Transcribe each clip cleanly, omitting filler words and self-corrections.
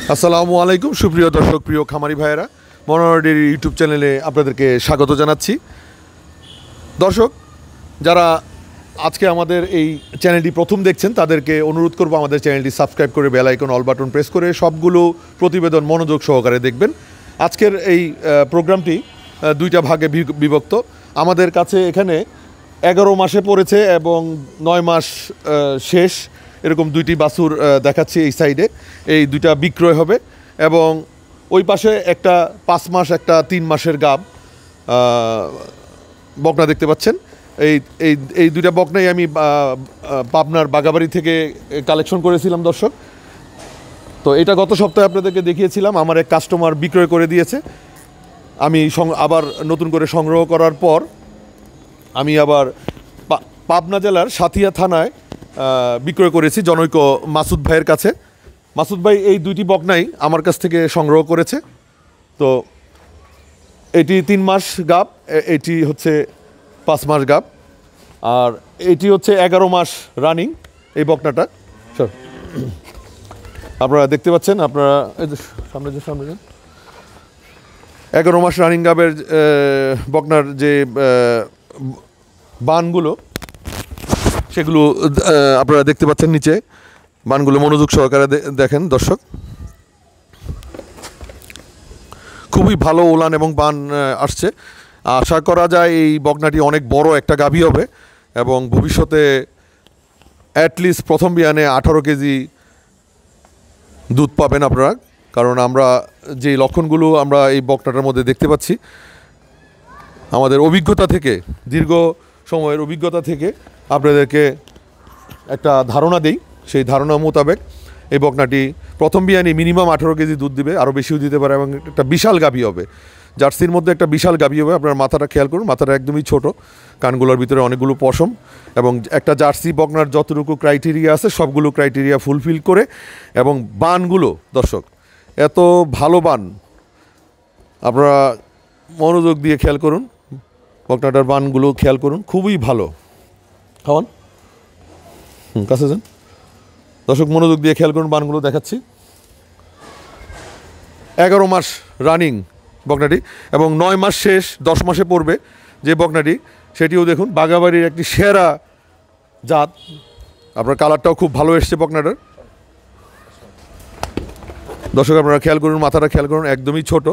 আসসালামু আলাইকুম সুপ্রিয় দর্শক, প্রিয় খামারি ভাইয়েরা, মনোহর ডেইরি ইউটিউব চ্যানেলে আপনাদেরকে স্বাগত জানাচ্ছি। দর্শক, যারা আজকে আমাদের এই চ্যানেলটি প্রথম দেখছেন তাদেরকে অনুরোধ করব আমাদের চ্যানেলটি সাবস্ক্রাইব করে bell icon all button press করে সবগুলো প্রতিবেদন মনোযোগ সহকারে দেখবেন। আজকের এই প্রোগ্রামটি দুইটা ভাগে বিভক্ত। আমাদের কাছে এখানে 11 মাসে পড়েছে এবং 9 মাস শেষ, এরকম দুইটি বাছুর দেখাচ্ছি এই সাইডে। এই দুইটা বিক্রয় হবে এবং ওই পাশে একটা 5 মাস একটা 3 মাসের গাব বকনা দেখতে পাচ্ছেন। এই এই এই দুইটা বকনাই আমি পাবনার বাগাবাড়ি থেকে কালেকশন করেছিলাম দর্শক। তো এটা গত সপ্তাহে আপনাদেরকে দেখিয়েছিলাম, আমার এক কাস্টমার বিক্রয় করে দিয়েছে। আমি আবার নতুন করে সংগ্রহ করার পর আমি আবার পাবনা জেলার সাথিয়া থানায় বিক্রয় করেছি জনৈক মাসুদ ভাইয়ের কাছে। মাসুদ ভাই এই দুইটি বকনাই আমার কাছ থেকে সংগ্রহ করেছে। তো এটি 3 মাস গাব, এটি হচ্ছে 5 মাস গাব, আর এটি হচ্ছে 11 মাস রানিং এই বকনাটা। স্যার আপনারা দেখতে পাচ্ছেন, আপনারা সামনে 11 মাস রানিং গাবের বকনার যে বানগুলো সেগুলো আপনারা দেখতে পাচ্ছেন নিচে। বানগুলো মনোযোগ সহকারে দেখেন দর্শক, খুবই ভালো ওলান এবং বান আসছে। আশা করা যায় এই বকনাটি অনেক বড় একটা গাভী হবে এবং ভবিষ্যতে অ্যাটলিস্ট প্রথম বিয়ানে 18 কেজি দুধ পাবেন আপনারা। কারণ আমরা যে লক্ষণগুলো আমরা এই বকনাটার মধ্যে দেখতে পাচ্ছি, আমাদের অভিজ্ঞতা থেকে, দীর্ঘ সময়ের অভিজ্ঞতা থেকে আপনাদেরকে একটা ধারণা দেই। সেই ধারণা মোতাবেক এই বকনাটি প্রথম বিয়ানি মিনিমাম 18 কেজি দুধ দিবে, আরও বেশিও দিতে পারে এবং একটা বিশাল গাভী হবে। জার্সির মধ্যে একটা বিশাল গাভী হবে। আপনার মাথাটা খেয়াল করুন, মাথাটা একদমই ছোট, কানগুলোর ভিতরে অনেকগুলো পশম এবং একটা জার্সি বকনার যতটুকু ক্রাইটেরিয়া আছে সবগুলো ক্রাইটেরিয়া ফুলফিল করে। এবং বানগুলো দর্শক এত ভালো বান, আপনারা মনোযোগ দিয়ে খেয়াল করুন, বকনাটার বানগুলো খেয়াল করুন, খুবই ভালো। খাওয়ান, কাছে যান দর্শক, মনোযোগ দিয়ে খেয়াল করুন, বানগুলো দেখাচ্ছি। 11 মাস রানিং বকনাটি এবং 9 মাস শেষ, 10 মাসে পড়বে যে বকনাটি, সেটিও দেখুন বাগাবাড়ির একটি সেরা জাত। আপনার কালারটাও খুব ভালো এসছে বকনাটার। দর্শক আপনারা খেয়াল করুন, মাথাটা খেয়াল করুন, একদমই ছোট,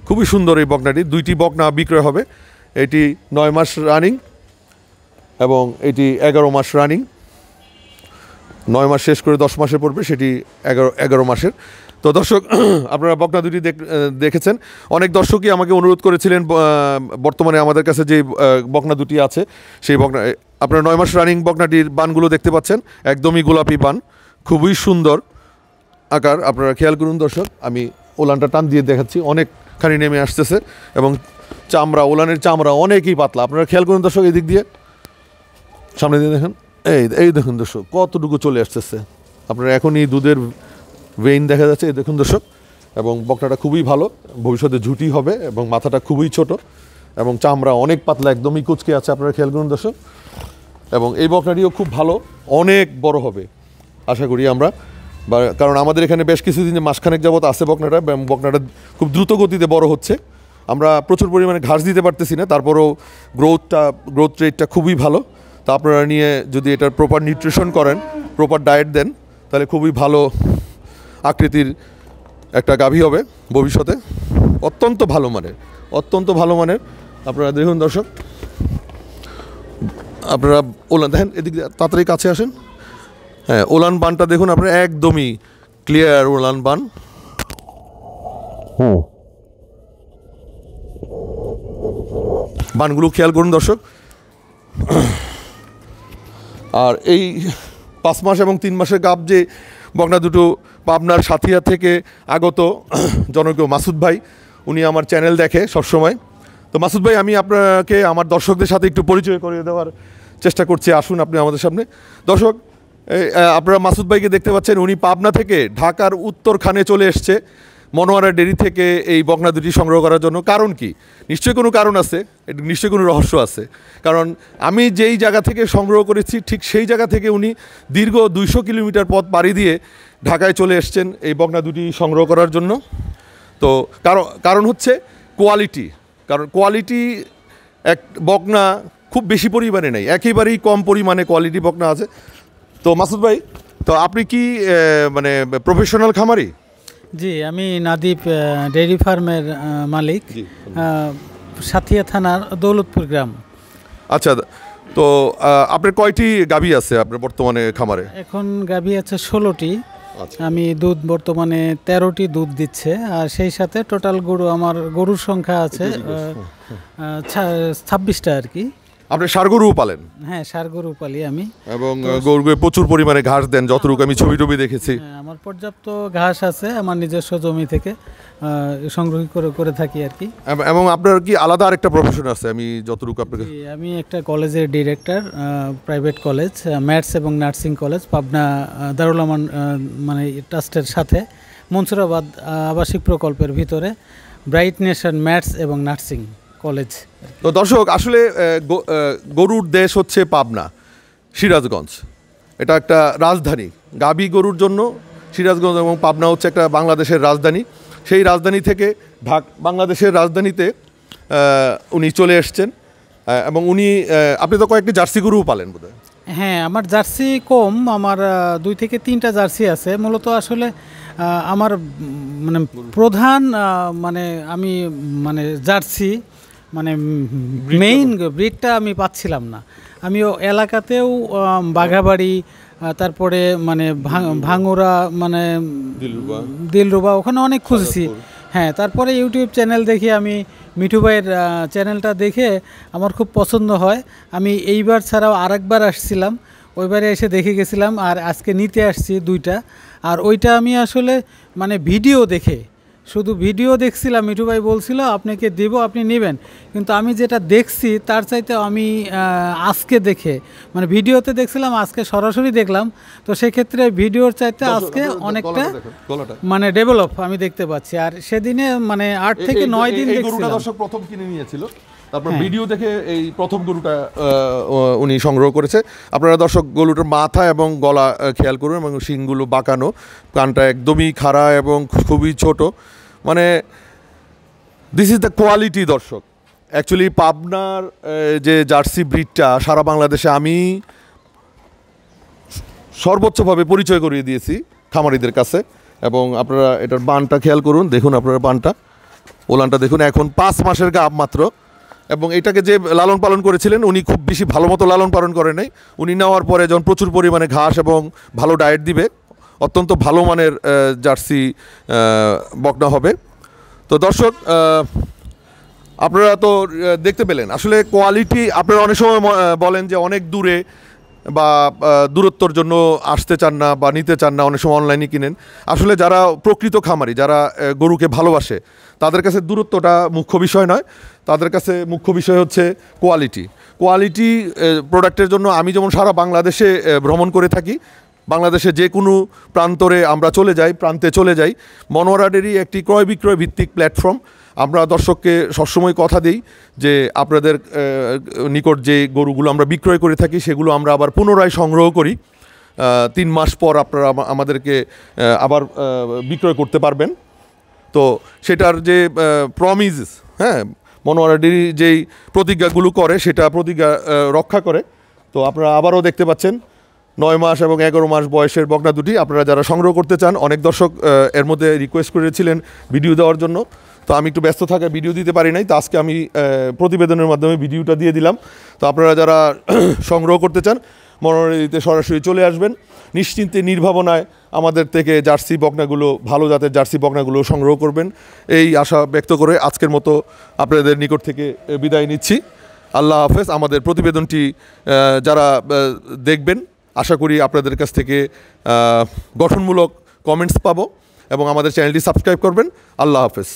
খুবই সুন্দর এই বকনাটি। দুইটি বকনা বিক্রয় হবে, এটি 9 মাস রানিং এবং এটি 11 মাস রানিং। 9 মাস শেষ করে 10 মাসে পড়বে, সেটি 11 মাসের। তো দর্শক আপনারা বকনা দুটি দেখেছেন। অনেক দর্শকই আমাকে অনুরোধ করেছিলেন, বর্তমানে আমাদের কাছে যে বকনা দুটি আছে সেই বকনা, আপনারা 9 মাস রানিং বকনাটির বানগুলো দেখতে পাচ্ছেন, একদমই গোলাপি বান, খুবই সুন্দর আকার। আপনারা খেয়াল করুন দর্শক, আমি ওলানটা টান দিয়ে দেখাচ্ছি, অনেকখানি নেমে আসতেছে এবং চামড়া, ওলানের চামড়া অনেকই পাতলা। আপনারা খেয়াল করুন দর্শক, এই দিক দিয়ে সামনে দিয়ে দেখেন, এই দেখুন দর্শক কতটুকু চলে আসতেছে। আপনারা এখনই দুধের ভেইন দেখা যাচ্ছে, এই দেখুন দর্শক। এবং বকনাটা খুবই ভালো, ভবিষ্যতে ঝুটি হবে এবং মাথাটা খুবই ছোট এবং চামড়া অনেক পাতলা, একদমই কুচকে আছে। আপনারা খেয়াল করুন দর্শক। এবং এই বকনাটিও খুব ভালো, অনেক বড় হবে আশা করি আমরা, কারণ আমাদের এখানে বেশ কিছুদিন মাসখানেক যাবত আছে বকনাটা, বকনাটা খুব দ্রুত গতিতে বড় হচ্ছে। আমরা প্রচুর পরিমাণে ঘাস দিতে পারতেছি না, তারপরেও গ্রোথ রেটটা খুবই ভালো। তা আপনারা নিয়ে যদি এটার প্রপার নিউট্রিশন করেন, প্রপার ডায়েট দেন, তাহলে খুবই ভালো আকৃতির একটা গাভী হবে ভবিষ্যতে, অত্যন্ত ভালো মানের। আপনারা দেখুন দর্শক, আপনারা ওলান দেখেন, এদিক তাড়াতাড়ি কাছে আসেন। হ্যাঁ, ওলান বানটা দেখুন আপনারা, একদমই ক্লিয়ার ওলান বান। বানগুলো খেয়াল করুন দর্শক। আর এই 5 মাস এবং 3 মাসের গাব যে বকনা দুটো পাবনার সাথিয়া থেকে আগত জনৈক মাসুদ ভাই, উনি আমার চ্যানেল দেখে সবসময়। তো মাসুদ ভাই, আমি আপনাকে আমার দর্শকদের সাথে একটু পরিচয় করিয়ে দেওয়ার চেষ্টা করছি, আসুন আপনি আমাদের সামনে। দর্শক আপনারা মাসুদ ভাইকে দেখতে পাচ্ছেন, উনি পাবনা থেকে ঢাকার উত্তরখানে চলে এসছে মনোয়ারা ডেরি থেকে এই বকনা দুটি সংগ্রহ করার জন্য। কারণ কি? নিশ্চয়ই কোনো কারণ আছে, নিশ্চয়ই কোনো রহস্য আছে। কারণ আমি যেই জায়গা থেকে সংগ্রহ করেছি ঠিক সেই জায়গা থেকে উনি দীর্ঘ 200 কিলোমিটার পথ পাড়ি দিয়ে ঢাকায় চলে এসছেন এই বকনা দুটি সংগ্রহ করার জন্য। তো কারণ হচ্ছে কোয়ালিটি, কারণ কোয়ালিটি এক বকনা খুব বেশি পরিমাণে নেই, একেবারেই কম পরিমাণে কোয়ালিটি বকনা আছে। তো মাসুদ ভাই, তো আপনি কি মানে প্রফেশনাল খামারি? জি, আমি নাদিপ ডেইরি ফার্মের মালিক, সাথিয়া থানার দৌলতপুর গ্রাম। আচ্ছা, তো আপনার কয়টি গাভী আছে আপনার বর্তমানে খামারে? এখন গাভী আছে 16টি। আমি দুধ বর্তমানে 13টি দুধ দিচ্ছে, আর সেই সাথে টোটাল গরু আমার গরুর সংখ্যা আছে 26টা আর কি। আপনি ষাঁড় গরুও পালেন? হ্যাঁ, ষাঁড় গরু পালি আমি, এবং গরুকে প্রচুর পরিমাণে ঘাস দেন, যতটুকু আমি ছবি টবি দেখেছি। আমার পর্যাপ্ত ঘাস আছে আমার নিজস্ব জমি থেকে সংগ্রহ করে থাকি আর কি। এবং আপনার কি আলাদা আরেকটা প্রফেশন আছে? আমি যতটুকু আপনাকে, আমি একটা কলেজের ডিরেক্টর, প্রাইভেট কলেজ, ম্যাথস এবং নার্সিং কলেজ, পাবনা দারুল আমান মানে ট্রাস্টের সাথে মনসুরাবাদ আবাসিক প্রকল্পের ভিতরে ব্রাইট নেশন ম্যাথস এবং নার্সিং কলেজ। তো দর্শক, আসলে গরুর দেশ হচ্ছে পাবনা, সিরাজগঞ্জ। এটা একটা রাজধানী গাভী গরুর জন্য। সিরাজগঞ্জ এবং পাবনা হচ্ছে একটা বাংলাদেশের রাজধানী। সেই রাজধানী থেকে বাংলাদেশের রাজধানীতে উনি চলে এসছেন, এবং উনি, আপনি তো কয়েকটি জার্সি গরুও পালেন বোধহয়? হ্যাঁ, আমার জার্সি কম, আমার 2 থেকে 3টা জার্সি আছে। মূলত আসলে আমার মানে প্রধান মানে আমি মানে জার্সি মানে মেইন ব্রিডটা আমি পাচ্ছিলাম না। আমিও এলাকাতেও বাঘাবাড়ি, তারপরে মানে ভাঙুরা, মানে দিলরুবা, ওখানে অনেক খুঁজেছি। হ্যাঁ, তারপরে ইউটিউব চ্যানেল দেখি আমি, মিঠু ভাইয়ের চ্যানেলটা দেখে আমার খুব পছন্দ হয়। আমি এইবার ছাড়াও আরেকবার আসছিলাম, ওইবারে এসে দেখে গেছিলাম, আর আজকে নিতে আসছি 2টা। আর ওইটা আমি আসলে মানে ভিডিও দেখে, শুধু ভিডিও দেখছিলাম, মিঠু ভাই বলছিল আপনাকে দেব, আপনি নেবেন, কিন্তু আমি যেটা দেখছি তার চাইতে আমি আজকে দেখে, মানে ভিডিওতে দেখছিলাম, আজকে সরাসরি দেখলাম। তো সেক্ষেত্রে ভিডিওর চাইতে আজকে অনেকটা মানে ডেভেলপ আমি দেখতে পাচ্ছি। আর সেদিনে মানে 8 থেকে 9 দিন দেখছিলাম। দর্শক প্রথম কিনে নিয়েছিল, তারপর ভিডিও দেখে এই প্রথম গরুটা উনি সংগ্রহ করেছে। আপনারা দর্শক গরুটার মাথা এবং গলা খেয়াল করুন, এবং শিংগুলো বাঁকানো, কানটা একদমই খাড়া এবং খুবই ছোট। মানে দিস ইজ দ্য কোয়ালিটি দর্শক। অ্যাকচুয়ালি পাবনার যে জার্সি ব্রিডটা সারা বাংলাদেশে আমি সর্বোচ্চভাবে পরিচয় করিয়ে দিয়েছি খামারিদের কাছে। এবং আপনারা এটার বানটা খেয়াল করুন, দেখুন আপনারা বানটা, ওলানটা দেখুন, এখন 5 মাসের গাব মাত্র। এবং এটাকে যে লালন পালন করেছিলেন উনি খুব বেশি ভালো মতো লালন পালন করেন নাই। উনি নেওয়ার পরে যখন প্রচুর পরিমাণে ঘাস এবং ভালো ডায়েট দিবে, অত্যন্ত ভালো মানের জার্সি বকনা হবে। তো দর্শক, আপনারা তো দেখতে পেলেন আসলে কোয়ালিটি। আপনারা অনেক সময় বলেন যে অনেক দূরে বা দূরত্বর জন্য আসতে চান না বা নিতে চান না, অনেক সময় অনলাইনে কিনেন। আসলে যারা প্রকৃত খামারি, যারা গরুকে ভালোবাসে, তাদের কাছে দূরত্বটা মুখ্য বিষয় নয়, তাদের কাছে মুখ্য বিষয় হচ্ছে কোয়ালিটি প্রোডাক্টের জন্য আমি যেমন সারা বাংলাদেশে ভ্রমণ করে থাকি, বাংলাদেশে যে কোনো প্রান্তে চলে যাই। মনোয়ারা ডেইরি একটি ক্রয় বিক্রয় ভিত্তিক প্ল্যাটফর্ম। আমরা দর্শককে সবসময় কথা দিই যে আপনাদের নিকট যে গরুগুলো আমরা বিক্রয় করে থাকি সেগুলো আমরা আবার পুনরায় সংগ্রহ করি। 3 মাস পর আপনারা আমাদেরকে আবার বিক্রয় করতে পারবেন। তো সেটার যে প্রমিস, হ্যাঁ, মনোয়ারা ডেইরি যেই প্রতিজ্ঞাগুলো করে সেটা প্রতিজ্ঞা রক্ষা করে। তো আপনারা আবারও দেখতে পাচ্ছেন 9 মাস এবং 11 মাস বয়সের বকনা দুটি। আপনারা যারা সংগ্রহ করতে চান, অনেক দর্শক এর মধ্যে রিকোয়েস্ট করেছিলেন ভিডিও দেওয়ার জন্য, তো আমি একটু ব্যস্ত থাকায় ভিডিও দিতে পারি নাই। তো আজকে আমি প্রতিবেদনের মাধ্যমে ভিডিওটা দিয়ে দিলাম। তো আপনারা যারা সংগ্রহ করতে চান, মনোয়ারা ডেইরিতে সরাসরি চলে আসবেন, নিশ্চিন্তে নির্ভাবনায় আমাদের থেকে জার্সি বকনাগুলো, ভালো জাতের জার্সি বকনাগুলো সংগ্রহ করবেন, এই আশা ব্যক্ত করে আজকের মতো আপনাদের নিকট থেকে বিদায় নিচ্ছি। আল্লাহ হাফেজ। আমাদের প্রতিবেদনটি যারা দেখবেন, আশা করি আপনাদের কাছ থেকে গঠনমূলক কমেন্টস পাবো, এবং আমাদের চ্যানেলটি সাবস্ক্রাইব করবেন। আল্লাহ হাফেজ।